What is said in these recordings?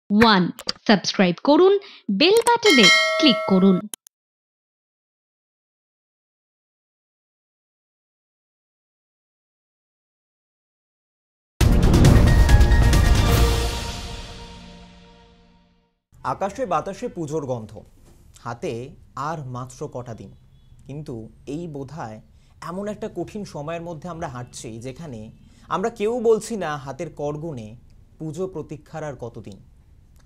One. Subscribe করুন, bell বাটনে click করুন। আকাশে বাতাসে পুজোর গন্ধ, হাতে আর মাত্র কটা দিন। কিন্তু এই বোধহয় এমন একটা কঠিন সময়ের মধ্যে আমরা হাঁটছি, যেখানে আমরা কেউ বলছি না হাতের করগুণে পুজো প্রতীক্ষার আর কতদিন।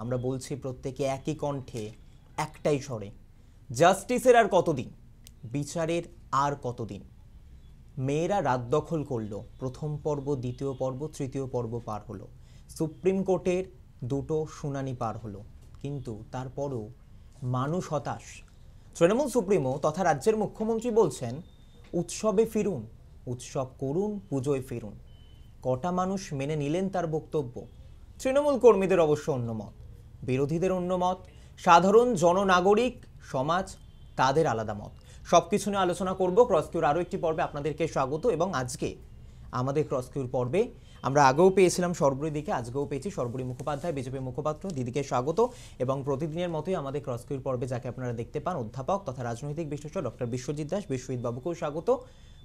আমরা বলছি প্রত্যেকে একই কণ্ঠে, একটাই স্বরে, জাস্টিসের আর কতদিন, বিচারের আর কতদিন। মেয়েরা রাত দখল করলো, প্রথম পর্ব, দ্বিতীয় পর্ব, তৃতীয় পর্ব পার হলো, সুপ্রিম কোর্টের দুটো শুনানি পার হলো, কিন্তু তারপরও মানুষ হতাশ। তৃণমূল সুপ্রিমো তথা রাজ্যের মুখ্যমন্ত্রী বলছেন উৎসবে ফিরুন, উৎসব করুন, পুজোয় ফিরুন। কটা মানুষ মেনে নিলেন তার বক্তব্য? তৃণমূল কর্মীদের অবশ্য অন্য মত, বিরোধীদের অন্য মত, সাধারণ জননাগরিক সমাজ তাদের আলাদা মত। সব কিছু নিয়ে আলোচনা করব। ক্রসকিউর আরও একটি পর্বে আপনাদেরকে স্বাগত। এবং আজকে আমাদের ক্রসকিউর পর্বে আমরা আগেও পেয়েছিলাম সর্বরী দিকে, আজকেও পেয়েছি সর্বরী মুখোপাধ্যায়, বিজেপি মুখপাত্র। দিদিকে স্বাগত। এবং প্রতিদিনের মতোই আমাদের ক্রসকিউর পর্বে যাকে আপনারা দেখতে পান, অধ্যাপক তথা রাজনৈতিক বিশ্লেষক ডক্টর বিশ্বজিৎ দাস, বিশ্বজিৎ বাবুকেও স্বাগত।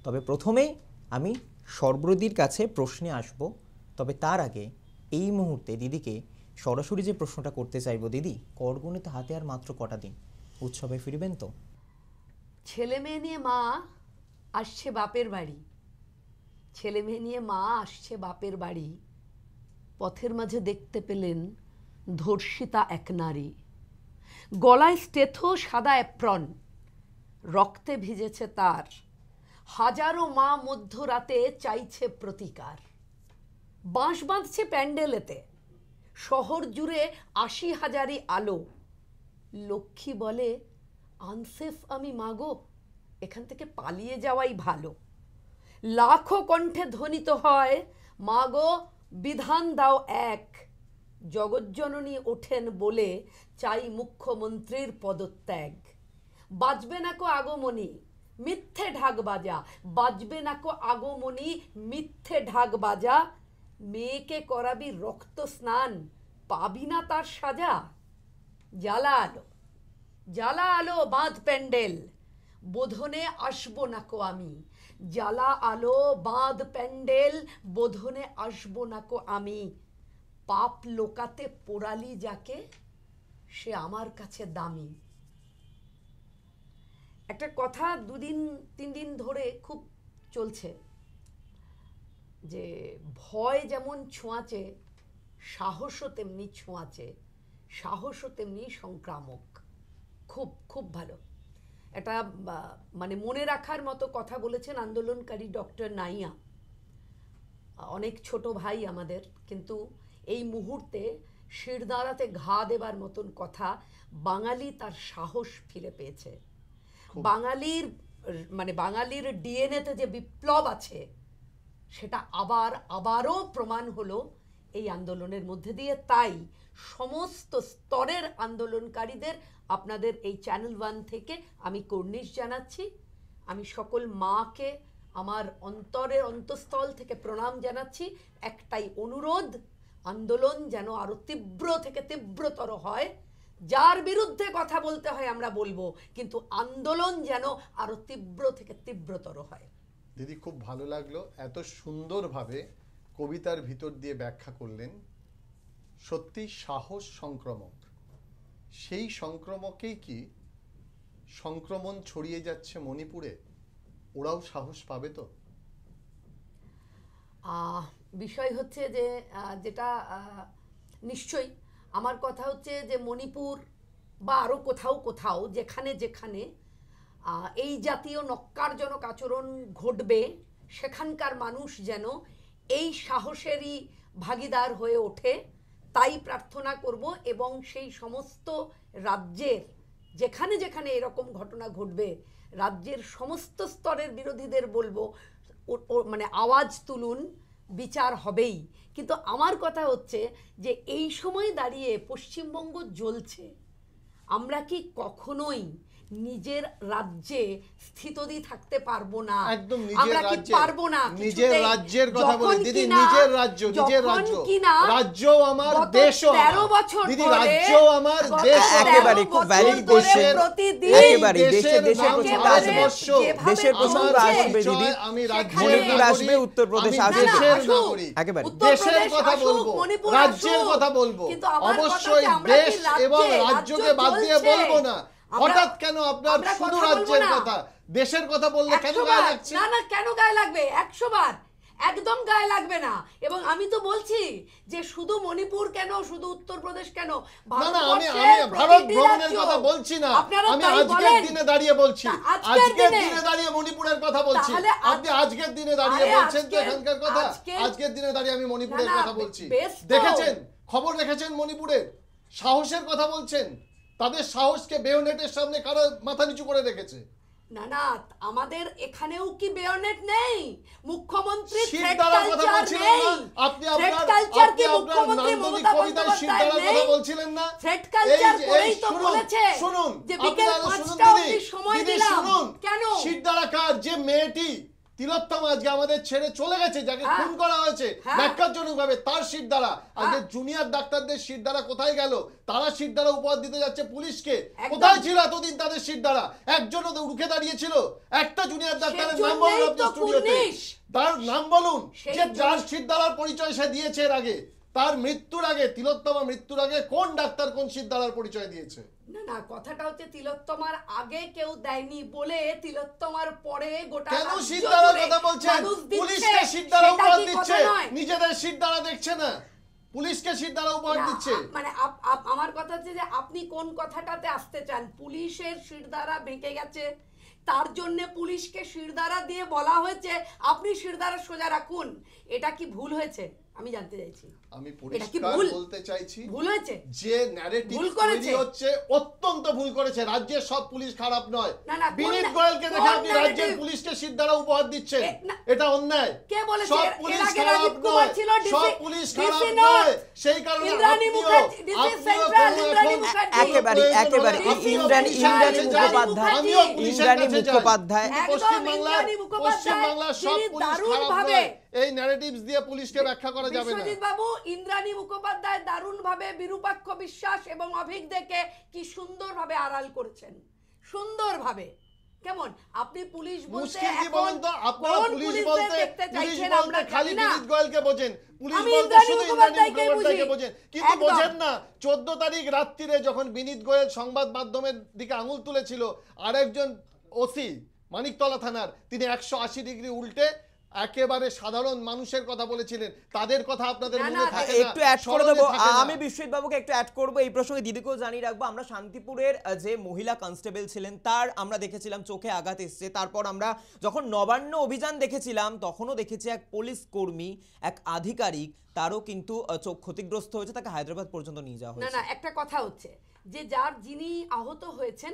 তবে প্রথমেই আমি সর্বরীর কাছে প্রশ্নে আসব, তবে তার আগে এই মুহূর্তে দিদিকে সরাসরি যে প্রশ্নটা করতে চাইব, দিদি, করগুণে তো হাতে আর মাত্র কটা দিন, উৎসবে ফিরবেন তো? ছেলে মেয়ে নিয়ে মা আসছে বাপের বাড়ি, ছেলে মেয়ে নিয়ে মা আসছে বাপের বাড়ি। পথের মাঝে দেখতে পেলেন ধর্ষিতা এক নারী, গলায় স্টেথো, সাদা অ্যাপ্রন, রক্তে ভিজেছে তার। হাজারো মা মধ্যরাতে চাইছে প্রতিকার। বাঁশ বাঁধছে প্যান্ডেলেতে, শহর জুড়ে ৮০,০০০ আলো। লক্ষ্মী বলে, আনসেফ আমি মাগো, এখান থেকে পালিয়ে যাওয়াই ভালো। লাখো কণ্ঠে ধ্বনিত হয়, মাগো বিধান দাও এক। জগজ্জননী ওঠেন বলে, চাই মুখ্যমন্ত্রীর পদত্যাগ। বাজবে না কো আগমনী, মিথ্যে ঢাক বাজা, বাজবে না কো আগমনী, মিথ্যে ঢাক বাজা। মেয়েকে করাবি রক্ত স্নান, পাবি না তার সাজা। জ্বালা আলো, জ্বালা আলো বাঁধ প্যান্ডেল, বোধনে আসবো না কো আমি। জ্বালা আলো বাঁধ প্যান্ডেল, বোধনে আসবো না কো আমি। পাপ লোকাতে পোড়ালি যাকে, সে আমার কাছে দামি। একটা কথা ২-৩ দিন ধরে খুব চলছে, যে ভয় যেমন ছোঁয়াচে, সাহসও তেমনি ছোঁয়াচে, সাহসও তেমনি সংক্রামক। খুব খুব ভালো একটা মানে মনে রাখার মতো কথা বলেছেন আন্দোলনকারী ডক্টর নাইয়া। অনেক ছোট ভাই আমাদের, কিন্তু এই মুহূর্তে শিরদাঁড়াতে ঘা দেবার মতন কথা। বাঙালি তার সাহস ফিরে পেয়েছে। বাঙালির মানে বাঙালির ডিএনএতে যে বিপ্লব আছে, সেটা আবারও প্রমাণ হলো এই আন্দোলনের মধ্যে দিয়ে। তাই সমস্ত স্তরের আন্দোলনকারীদের আপনাদের এই চ্যানেল 1 থেকে আমি কর্নিশ জানাচ্ছি। আমি সকল মাকে আমার অন্তরের অন্তঃস্থল থেকে প্রণাম জানাচ্ছি। একটাই অনুরোধ, আন্দোলন যেন আরও তীব্র থেকে তীব্রতর হয়। যার বিরুদ্ধে কথা বলতে হয় আমরা বলবো, কিন্তু আন্দোলন যেন আরও তীব্র থেকে তীব্রতর হয়। দিদি, খুব ভালো লাগলো, এত সুন্দরভাবে কবিতার ভিতর দিয়ে ব্যাখ্যা করলেন। সত্যি সাহস সংক্রমক, সেই সংক্রমকেই কি সংক্রমণ ছড়িয়ে যাচ্ছে মণিপুরে? ওরাও সাহস পাবে তো? বিষয় হচ্ছে যে যেটা নিশ্চয়ই আমার কথা হচ্ছে যে মণিপুর বা আরও কোথাও কোথাও যেখানে যেখানে এই জাতীয় নক্কারজনক আচরণ ঘটবে, সেখানকার মানুষ যেন এই সাহসেরই ভাগিদার হয়ে ওঠে, তাই প্রার্থনা করব। এবং সেই সমস্ত রাজ্যের যেখানে যেখানে এরকম ঘটনা ঘটবে, রাজ্যের সমস্ত স্তরের বিরোধীদের বলবো, মানে আওয়াজ তুলুন, বিচার হবেই। কিন্তু আমার কথা হচ্ছে যে এই সময় দাঁড়িয়ে পশ্চিমবঙ্গ জ্বলছে, আমরা কি কখনোই নিজের রাজ্যে স্থিতদি থাকতে পারবো না, একদম নিজের আমরা কি রাজ্যে, পারবো না নিজের কিছুতেই। রাজ্যের কথা বলে যখন দিদি, কিনা- নিজের রাজ্য, নিজের যখন রাজ্য, কিনা রাজ্যও আমার, গত দেশও 13 আমার। বছর দিদি, ধরে, রাজ্যও আমার, গত দেশও 13 আমার। একেবারে খুব বছর valid ধরে question। প্রতিদিন একেবারে দেশের নাম প্রসঙ্গ একেবারে আসবে, ভারতবর্ষ, যেভাবে দেশের প্রসঙ্গ চলছে, আসবে দিদি, আমি রাজ্যের মণিপুর নাগরিক, আসবে, উত্তরপ্রদেশ আমি আসবে। দেশের আসুক, নাগরিক, একেবারে। উত্তরপ্রদেশ দেশের কথা আসুক, বলবো, মণিপুর রাজ্যের আসুক। কথা বলবো, কিন্তু আমার কথা অবশ্যই হচ্ছে আমরা দেশ কি রাজ্যে, এবং রাজ্য রাজ্যকে বাদ দিয়ে চলছে। বলবো না। আমরা- হঠাৎ কেন আপনার আমরা শুধু কথা বলবো রাজ্যের না। কথা, দেশের কথা বললে কেন 100 গায়ে বার, লাগছে? না না কেন গায়ে লাগবে? 100 বার একদম গায়ে লাগবে না। এবং আমি তো বলছি যে শুধু মণিপুর কেন, শুধু উত্তরপ্রদেশ কেন, না না, আমি ভারতবর্ষের ভারত প্রতিটি ভ্রমণের রাজ্য। কথা বলছি না, আপনারা আমি তাই আজকের বলেন। দিনে দাঁড়িয়ে বলছি, তা আজকের আজকের দিনে? দিনে দাঁড়িয়ে মণিপুরের কথা বলছি। তাহলে আপনি আজকের দিনে দাঁড়িয়ে আরে বলছেন তো আজকের- এখানকার কথা, আজকের- আজকের দিনে দাঁড়িয়ে আমি মণিপুরের না, না, কথা বলছি। বেশ তো। দেখেছেন, খবর দেখেছেন মণিপুরের সাহসের কথা বলছেন, তাদের সাহসকে বেয়োনেটের সামনে কারা মাথা নিচু করে রেখেছে? না না, আমাদের এখানেও কি বেয়নেট নেই? মুখ্যমন্ত্রী থ্রেট শিরদাঁড়ার কথা কালচার বলছিলেন নেই? না? আপনি থ্রেট আপনার কালচার আপনি কি আপনার মুখ্যমন্ত্রী নান্দনিক মমতা কবিতায় বন্দ্যোপাধ্যায় শিরদাঁড়ার নেই? কথা বলছিলেন না? থ্রেট কালচার করেই তো শুনুন, বলেছে শুনুন, যে আপনি বিকেল আরো শুনুন 5টা দিদি, অবধি সময় দিদি দিলাম। শুনুন, কেন? শিরদাঁড়া কার? যে মেয়েটি তিলোত্তমা আজকে আমাদের ছেড়ে চলে গেছে, যাকে হ্যাঁ। খুন করা হয়েছে হ্যাঁ। ব্যাখ্যাজনক ভাবে, তার শিরদাঁড়া। আজকে জুনিয়র ডাক্তারদের শিরদাঁড়া কোথায় গেল? তারা শিরদাঁড়া উপহার দিতে যাচ্ছে পুলিশকে। একদম। কোথায় ছিল এতদিন তাদের শিরদাঁড়া? একজনও তো রুখে দাঁড়িয়েছিল? একটা জুনিয়র ডাক্তারের নাম বলুন সেজন্যই আপনি তো স্টুডিওতে, কুর্নিশ। তার নাম বলুন, সেই যে জন্য- যার শিরদাঁড়ার পরিচয় সে দিয়েছে এর আগে। তার মৃত্যুর আগে, তিলোত্তমা মৃত্যুর আগে কোন ডাক্তার কোন শিরদাঁড়ার পরিচয় দিয়েছে? না না, কথাটা হচ্ছে তিলোত্তমার আগে কেউ দেয়নি বলে তিলোত্তমার পরে গোটা কেন রাজ্য শিরদাঁড়ার জুড়ে কথা বলছেন? মানুষ দিচ্ছে, পুলিশকে শিরদাঁড়া সেটা উপহার কি দিচ্ছে, কথা নয়? নিজেদের শিরদাঁড়া দেখছে না, পুলিশকে শিরদাঁড়া উপহার না, দিচ্ছে। মানে আমার কথা হচ্ছে যে আপনি কোন কথাটাতে আসতে চান? পুলিশের শিরদাঁড়া ভেঙে গেছে, তার জন্য পুলিশকে শিরদাঁড়া দিয়ে বলা হয়েছে আপনি শিরদাঁড়া সোজা রাখুন। এটা কি ভুল হয়েছে? আমি জানতে চাইছি। আমি এটা কি পরিষ্কার ভুল? বলতে চাইছি, ভুল হয়েছে? যে ন্যারেটিভ ভুল তৈরি করেছে? হচ্ছে অত্যন্ত ভুল করেছে। রাজ্যের সব পুলিশ খারাপ নয়। না, না, কোন বিনীত না- গোয়েলকে দেখে কোন আপনি রাজ্যের narrative? পুলিশকে শিরদাঁড়া উপহার দিচ্ছেন, না, এটা অন্যায়। কে বলেছে? সব এর পুলিশ আগে খারাপ রাজীব কুমার নয়, ছিল সব DC পুলিশ খারাপ DC নয়, নয়। সেই কারণে ইন্দ্রাণী আপনিও মুখার্জি, DC সেন্ট্রাল, ইন্দ্রাণী এখন মুখার্জি। একেবারে একেবারে ইন্দ্রাণী মুখোপাধ্যায়, আমিও ইন্দ্রাণী মুখোপাধ্যায়, একদম পশ্চিমবাংলার ইন্দ্রাণী মুখোপাধ্যায়, পশ্চিমবাংলার সব তিনি পুলিশ খারাপ দারুণভাবে নয়। এই ন্যারেটিভস দিয়ে পুলিশকে ব্যাখ্যা করা যাবে না। বিশ্বজিৎ বাবু, ইন্দ্রাণী মুখোপাধ্যায় দারুণভাবে বিরূপাক্ষ বিশ্বাস এবং অভিজ্ঞকে কি সুন্দরভাবে আড়াল করেছেন, সুন্দরভাবে। কেমন আপনি পুলিশ বলতে মুশকিল কি এখন বলুন তো? আপনারা কোন পুলিশ পুলিশদের বলতে দেখতে চাইছেন বলতে আমরা খালি জানি না। বিনীত গোয়েলকে বোঝেন, পুলিশ আমি বলতে ইন্দ্রাণী শুধু ইন্দ্রাণী মুখোপাধ্যায়কেই মুখোপাধ্যায়কে বুঝি। বোঝেন, কিন্তু একদম। বোঝেন না 14 তারিখ রাত্রিরে যখন বিনীত গোয়েল সংবাদ মাধ্যমের দিকে আঙুল তুলেছিল, আরেকজন ওসি মানিকতলা থানার, তিনি 180 ডিগ্রি উল্টে একেবারে সাধারণ মানুষের কথা বলেছিলেন। তাদের কথা আপনাদের না, মনে না, থাকে না, একটু অ্যাড করে স্মরণে দেবো। থাকে না। আমি বিশ্বজিৎ বাবুকে একটু অ্যাড করবো এই প্রসঙ্গে, দিদিকেও জানিয়ে রাখবো। আমরা শান্তিপুরের যে মহিলা কনস্টেবল ছিলেন তার আমরা দেখেছিলাম চোখে আঘাত এসছে। তারপর আমরা যখন নবান্ন অভিযান দেখেছিলাম তখনও দেখেছি এক পুলিশ কর্মী, এক আধিকারিক, তারও কিন্তু চোখ ক্ষতিগ্রস্ত হয়েছে, তাকে হায়দ্রাবাদ পর্যন্ত নিয়ে যাওয়া না হয়েছে। না, একটা কথা হচ্ছে যে যিনি আহত হয়েছেন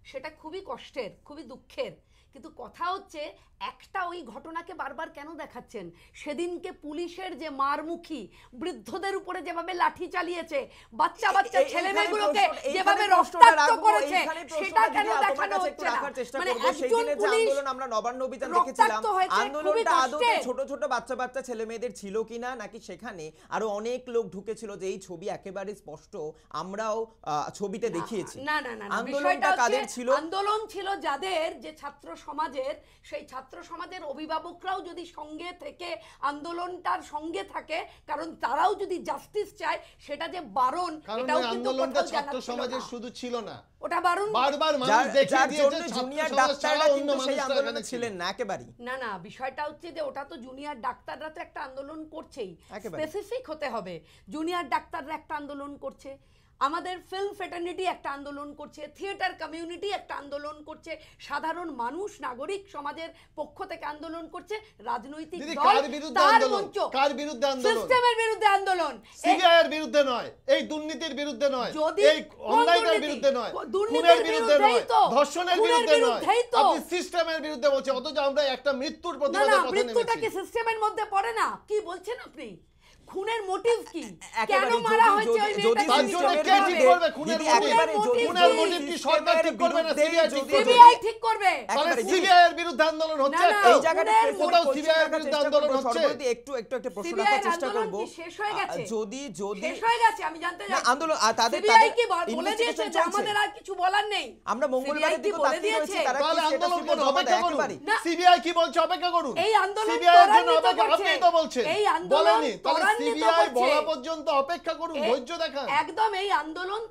সেটা খুবই কষ্টের, খুবই দুঃখের, কিন্তু কথা হচ্ছে একটা ওই ঘটনাকে বারবার কেন দেখাচ্ছেন? সেদিনকে পুলিশের যে মারমুখী, বৃদ্ধদের উপরে যেভাবে লাঠি চালিয়েছে, বাচ্চা বাচ্চা ছেলে মেয়েগুলোকে যেভাবে রক্তাক্ত করেছে, সেটা কেন দেখানো হচ্ছে না? মানে একজন পুলিশ আন্দোলন আমরা নবান্ন অভিযান দেখেছিলাম, রক্তাক্ত হয়েছে, খুবই আন্দোলনটা আদতে কষ্টে। ছোট ছোট বাচ্চা বাচ্চা ছেলে মেয়েদের ছিল কিনা, নাকি সেখানে আরো অনেক লোক ঢুকেছিল, যে এই ছবি একেবারে স্পষ্ট আমরাও ছবিতে দেখিয়েছি। না না না, আন্দোলনটা কাদের ছিল? আন্দোলন ছিল যাদের, যে ছাত্র সমাজের, সেই ছাত্র সমাজের অভিভাবকরাও যদি সঙ্গে থেকে আন্দোলনটার সঙ্গে থাকে, কারণ তারাও যদি জাস্টিস চায়, সেটা যে বারণ, কারণ এটাও ওই কিন্তু আন্দোলনটা কোথাও জানা ছাত্র ছিল সমাজের না। শুধু ছিল না, ওটা বারণ, বারবার মানুষ দেখিয়ে যার দিয়েছে জন্য ছাত্র জুনিয়র সমাজ ডাক্তাররা ছাড়া অন্য কিন্তু সেই মানুষরা আন্দোলনে এখানে ছিলেন না একেবারেই। না না, বিষয়টা হচ্ছে যে ওটা তো জুনিয়র ডাক্তাররা তো একটা আন্দোলন করছেই, একেবারে। স্পেসিফিক হতে হবে। জুনিয়র ডাক্তাররা একটা আন্দোলন করছে, আমাদের ফিল্ম ফ্রেটার্নিটি একটা আন্দোলন করছে, থিয়েটার কমিউনিটি একটা আন্দোলন করছে, সাধারণ মানুষ, নাগরিক সমাজের পক্ষ থেকে আন্দোলন করছে, রাজনৈতিক দিদি, দল, কার বিরুদ্ধে তার আন্দোলন? মঞ্চ, কার বিরুদ্ধে আন্দোলন? সিস্টেমের বিরুদ্ধে আন্দোলন। সিবিআই এর বিরুদ্ধে নয়, এই দুর্নীতির বিরুদ্ধে নয়, যদি এই অন্যায়টার বিরুদ্ধে নয়, খুনের বিরুদ্ধে নয়, ধর্ষণের বিরুদ্ধে নয়, আপনি সিস্টেমের বিরুদ্ধে বলছেন, অথচ আমরা একটা মৃত্যুর না না, প্রতিবাদের পথে মৃত্যুটা কি নেমেছি। সিস্টেমের মধ্যে পড়ে না? কি বলছেন আপনি? খুনের মোটিভ কি, কেন একেবারে মারা যদি- হয়েছে ওই যদি- যদি মেয়েটাকে? তার জন্য সিস্টেমের কে ঠিক বিরুদ্ধে- করবে খুনের দিদি, মোটিভ? একেবারে যদি- খুনের যদি মোটিভ কি সরকার ঠিক করবে না সিস্টেমের সিবিআই ঠিক করবে? সিবিআই ঠিক করবে। তাহলে একেবারে দিদি- সিবিআই এর বিরুদ্ধে আন্দোলন হচ্ছে না, এই জায়গাটা খুনের প্রেসিডেন্ট কোথাও কোশ্চেন CBI এর রাখার বিরুদ্ধে চেষ্টা আন্দোলন করবো। হচ্ছে? সর্বপ্রতি একটু একটা প্রশ্ন সিবিআই রাখার এর চেষ্টা আন্দোলন করব। কি শেষ হয়ে গেছে? যদি শেষ হয়ে গেছে, আমি জানতে না, চাই। আন্দোলন তাদের সিবিআই কি বলে investigation দিয়েছে যে চলছে। আমাদের আর কিছু বলার নেই? আমরা মঙ্গলবারের CBI কি দিকে বলে তাকিয়ে রয়েছি, দিয়েছে? তারা কি তাহলে সেটা আন্দোলন শুনে করুন, জমা অপেক্ষা দেয়? করুন। একেবারেই। না। সিবিআই কি বলছে অপেক্ষা করুন। এই আন্দোলন সিবিআই এর জন্য ত্বরান্বিত অপেক্ষা, করছে। আপনি তো বলছেন এই আন্দোলন বলেনি, তাহলে ত্বরান্বিত সিবিআই করছে। বলা পর্যন্ত অপেক্ষা করুন, ধৈর্য দেখান। একদম এই আন্দোলন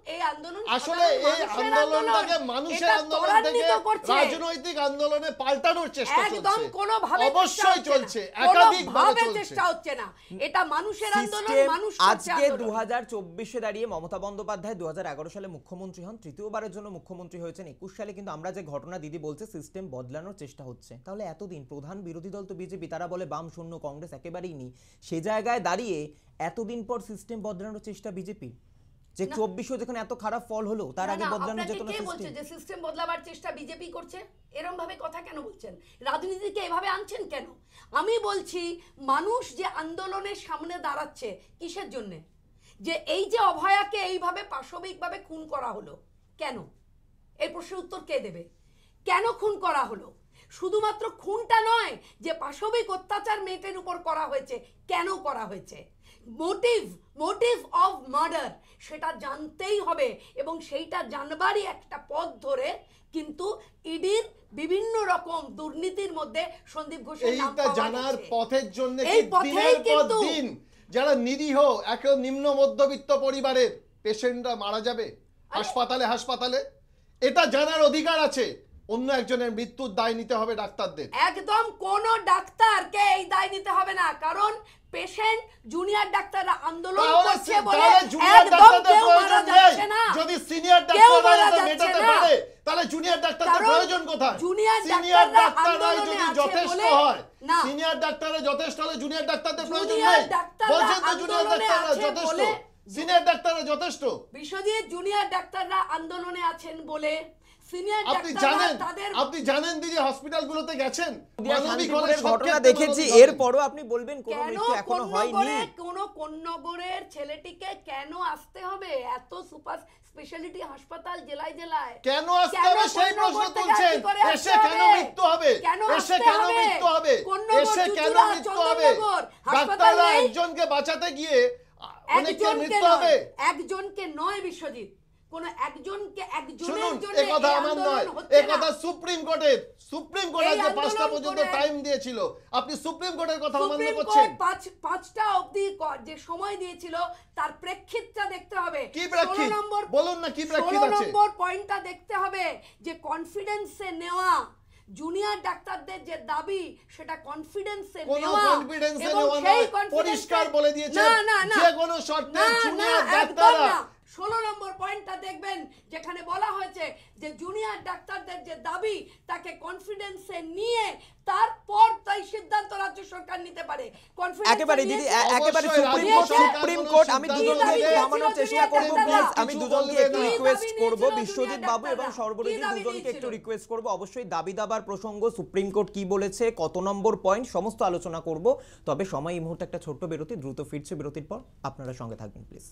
আসলে এই আন্দোলনটাকে মানুষের এটা আন্দোলন থেকে ত্বরান্বিত করছে। রাজনৈতিক আন্দোলনে পাল্টানোর চেষ্টা একদম চলছে। কোনোভাবে অবশ্যই চেষ্টা চলছে, হচ্ছে না। একাধিকভাবে কোনোভাবে চলছে। চেষ্টা হচ্ছে না। এটা মানুষের আন্দোলন, সিস্টেম মানুষ করছে আজকে আন্দোলন। 2024-এ দাঁড়িয়ে মমতা বন্দ্যোপাধ্যায় 2011 সালে মুখ্যমন্ত্রী হন, তৃতীয়বারের জন্য মুখ্যমন্ত্রী হয়েছেন 21 সালে, কিন্তু আমরা যে ঘটনা দিদি বলছে সিস্টেম বদলানোর চেষ্টা হচ্ছে। তাহলে এতদিন প্রধান বিরোধী দল তো বিজেপি, তারা বলে বাম শূন্য, কংগ্রেস একেবারেই নেই। সে জায়গায় দাঁড়িয়ে এতদিন পর সিস্টেম বদলানোর চেষ্টা বিজেপি, যে 24-ও যেখানে এত খারাপ ফল হলো, তার না, আগে না, বদলানো আপনাকে যেত না কে বলছে সিস্টেম। যে সিস্টেম বদলাবার চেষ্টা বিজেপি করছে? এরকম ভাবে কথা কেন বলছেন? রাজনীতিকে এভাবে আনছেন কেন? আমি বলছি মানুষ যে আন্দোলনের সামনে দাঁড়াচ্ছে কিসের জন্য? যে এই যে অভয়াকে এইভাবে পাশবিকভাবে খুন করা হলো, কেন? এই প্রশ্নের উত্তর কে দেবে? কেন খুন করা হলো? শুধুমাত্র খুনটা নয়, যে পাশবিক অত্যাচার মেয়েটার উপর করা হয়েছে, কেন করা হয়েছে? মোটিভ অফ মার্ডার, সেটা জানতেই হবে, এবং সেইটা জানবারই একটা পথ ধরে কিন্তু ইডির বিভিন্ন রকম দুর্নীতির মধ্যে সন্দীপ ঘোষের নাম এইটা পাওয়া জানার গেছে। পথের জন্য এই কি পথেই দিনের পর কিন্তু- দিন যারা নিরীহ এক নিম্ন মধ্যবিত্ত পরিবারের পেশেন্টরা মারা যাবে হাসপাতালে? এটা জানার অধিকার আছে। অন্য একজনের মৃত্যুর দায় নিতে হবে ডাক্তারদের। একদম কোন ডাক্তারকে এই দায় নিতে হবে না, কারণ পেশেন্ট জুনিয়র ডাক্তাররা আন্দোলন করছে বলে জুনিয়র একদম ডাক্তারদের কেউ মারা প্রয়োজন যাচ্ছে নেই। না। যদি সিনিয়র কেউ ডাক্তাররা মারা এটা যাচ্ছে মেটাতে না। পারে, তাহলে জুনিয়র ডাক্তারদের কারণ প্রয়োজন কোথায়? জুনিয়র সিনিয়র ডাক্তাররা ডাক্তাররাই আন্দোলনে যদি আছে যথেষ্ট বলে- হয়, না। সিনিয়র ডাক্তাররা যথেষ্ট হলে জুনিয়র ডাক্তারদের প্রয়োজন জুনিয়র নেই। ডাক্তাররা বলছেন তো জুনিয়র আন্দোলনে ডাক্তাররা আছে যথেষ্ট, বলে- সিনিয়র ডাক্তাররা যথেষ্ট। বিশ্বজিৎ, জুনিয়র ডাক্তাররা আন্দোলনে আছেন বলে সিনিয়র আপনি জানেন দিদি হসপিটালগুলোতে গেছেন, মানবিক হলে শান্তিপুরের সব ঘটনা ক্ষেত্রে দেখেছি, মানবিক হবেন। এরপরও আপনি বলবেন কোনো কেন মৃত্যু এখনো হয়নি। কোন নগরের ছেলেটিকে কেন আসতে হবে এত সুপার স্পেশালিটি হাসপাতাল জেলায় জেলায়? কেন আসতে হবে সেই প্রশ্ন তুলছেন? এসে কেন মৃত্যু হবে? এসে কেন মৃত্যু হবে? এসে কেন মৃত্যু হবে? ডাক্তাররা একজনকে বাঁচাতে গিয়ে অনেকের মৃত্যু হবে। একজনকে নয় বিশ্বজিৎ, কোন একজনকে শুনুন, একজনের জন্য একথা এই আমার আন্দোলন নয়, হচ্ছে একথা না। সুপ্রিম কোর্টের এই যে 5টা আন্দোলন পর্যন্ত করে- টাইম দিয়েছিল, আপনি সুপ্রিম কোর্টের কথা অমান্য সুপ্রিম করছেন। কোর্ট 5টা অবধি যে সময় দিয়েছিল তার প্রেক্ষিতটা দেখতে হবে। কি প্রেক্ষিত? 16 নম্বর বলুন না কি প্রেক্ষিত 16 আছে? নম্বর পয়েন্টটা দেখতে হবে যে কনফিডেন্সে নেওয়া জুনিয়র ডাক্তারদের যে দাবি সেটা কনফিডেন্সে কোন নেওয়া, কনফিডেন্সে এবং নেওয়া সেই নয়, confidence-এ- পরিষ্কার বলে দিয়েছেন না, যে কোনো শর্তে জুনিয়র একদম ডাক্তাররা না। 16 নম্বর পয়েন্টটা দেখবেন, যেখানে বলা হয়েছে যে জুনিয়র ডাক্তারদের যে দাবি তাকে কনফিডেন্সে নিয়ে তারপর তাই সিদ্ধান্ত রাজ্য সরকার নিতে পারে। একেবারে দিদি, একেবারে অবশ্যই সুপ্রিম কোর্ট আমি সিদ্ধান্ত দুজনকে নেবে। একটু থামানোর চেষ্টা করব প্লিজ, আমি কিছু দুজনকে বলবে একটু না। রিকোয়েস্ট কি দাবি করব, নিয়েছিল বিশ্বজিৎ বাবু এবং ডাক্তাররা? সর্বরোজী কি দাবি দুজনকে একটু নিয়েছিল? রিকোয়েস্ট করব, অবশ্যই দাবি দাবার প্রসঙ্গ, সুপ্রিম কোর্ট কি বলেছে, কত নম্বর পয়েন্ট, সমস্ত আলোচনা করব। তবে সময় এই মুহূর্তে একটা ছোট্ট বিরতি, দ্রুত ফিরছে বিরতির পর, আপনারা সঙ্গে থাকবেন প্লিজ।